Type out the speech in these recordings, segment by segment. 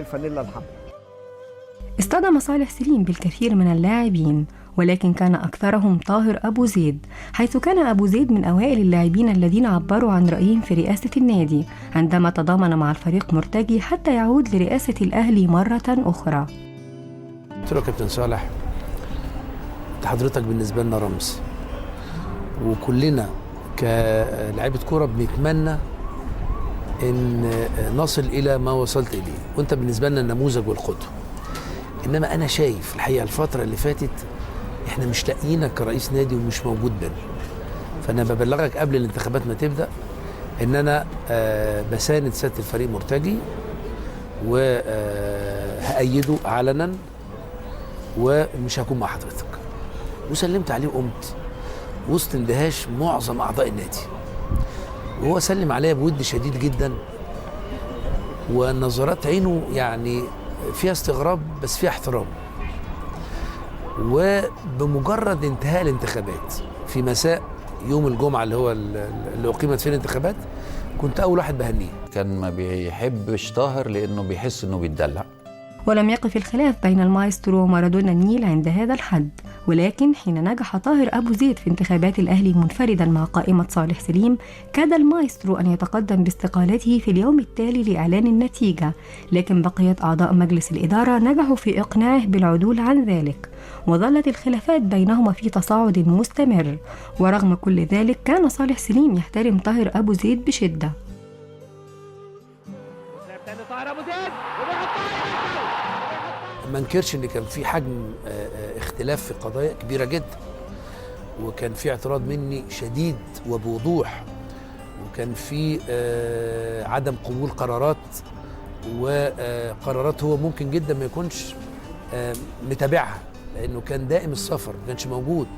الفانيلا الحمراء. اصطدم صالح سليم بالكثير من اللاعبين، ولكن كان أكثرهم طاهر أبو زيد، حيث كان أبو زيد من أوائل اللاعبين الذين عبروا عن رأيهم في رئاسة النادي عندما تضامن مع الفريق مرتجي حتى يعود لرئاسة الأهلي مرة أخرى. قلت له كابتن صالح، حضرتك بالنسبة لنا رمز، وكلنا كلاعيبة كورة بنتمنى ان نصل الى ما وصلت اليه، وانت بالنسبة لنا النموذج والقدوة. انما انا شايف الحقيقة الفترة اللي فاتت احنا مش لاقيينك كرئيس نادي ومش موجود بينا. فانا ببلغك قبل الانتخابات ما تبدأ ان انا بساند سيادة الفريق مرتجي وهأيده علنا ومش هكون مع حضرتك. وسلمت عليه وقمت وسط اندهاش معظم اعضاء النادي، وهو سلم عليا بود شديد جدا، ونظرات عينه يعني فيها استغراب بس فيها احترام. وبمجرد انتهاء الانتخابات في مساء يوم الجمعه اللي اقيمت فيه الانتخابات كنت اول واحد بهنيه. كان ما بيحبش طاهر لانه بيحس انه بيتدلع. ولم يقف الخلاف بين المايسترو ومارادونا النيل عند هذا الحد، ولكن حين نجح طاهر أبو زيد في انتخابات الأهلي منفردا مع قائمة صالح سليم، كاد المايسترو أن يتقدم باستقالته في اليوم التالي لإعلان النتيجة، لكن بقية أعضاء مجلس الإدارة نجحوا في إقناعه بالعدول عن ذلك، وظلت الخلافات بينهما في تصاعد مستمر. ورغم كل ذلك كان صالح سليم يحترم طاهر أبو زيد بشدة. ما انكرش ان كان في حجم اختلاف في قضايا كبيره جدا، وكان في اعتراض مني شديد وبوضوح، وكان في عدم قبول قرارات، وقرارات هو ممكن جدا ما يكونش متابعها لانه كان دائم السفر ما كانش موجود.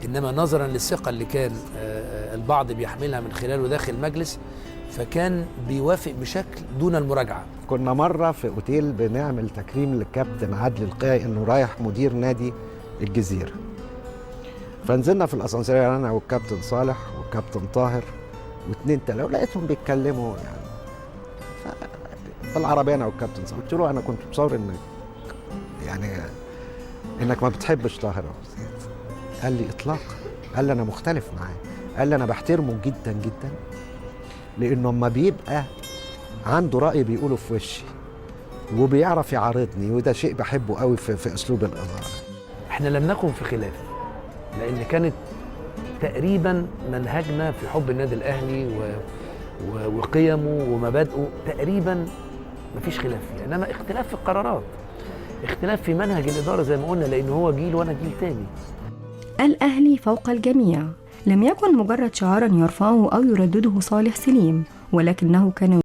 انما نظرا للثقه اللي كان البعض بيحملها من خلاله داخل المجلس فكان بيوافق بشكل دون المراجعه. كنا مرة في أوتيل بنعمل تكريم للكابتن عادل القيعي إنه رايح مدير نادي الجزيرة، فنزلنا في الأسانسير أنا والكابتن صالح والكابتن طاهر واثنين تلاته، ولقيتهم بيتكلموا يعني في العربية أنا والكابتن صالح. قلت له أنا كنت متصور إنك ما بتحبش طاهر أبو زيد. قال لي إطلاقا، قال لي أنا مختلف معاه، قال لي أنا بحترمه جدا جدا لأنه لما بيبقى عنده رأي بيقوله في وشي وبيعرف يعارضني، وده شيء بحبه قوي في أسلوب الإدارة. احنا لم نكن في خلاف لأن كانت تقريبا منهجنا في حب النادي الأهلي وقيمه ومبادئه تقريبا مفيش خلاف فيها، إنما اختلاف في القرارات، اختلاف في منهج الإدارة زي ما قلنا، لأن هو جيل وأنا جيل تاني. الأهلي فوق الجميع لم يكن مجرد شعارا يرفعه أو يردده صالح سليم، ولكنه كان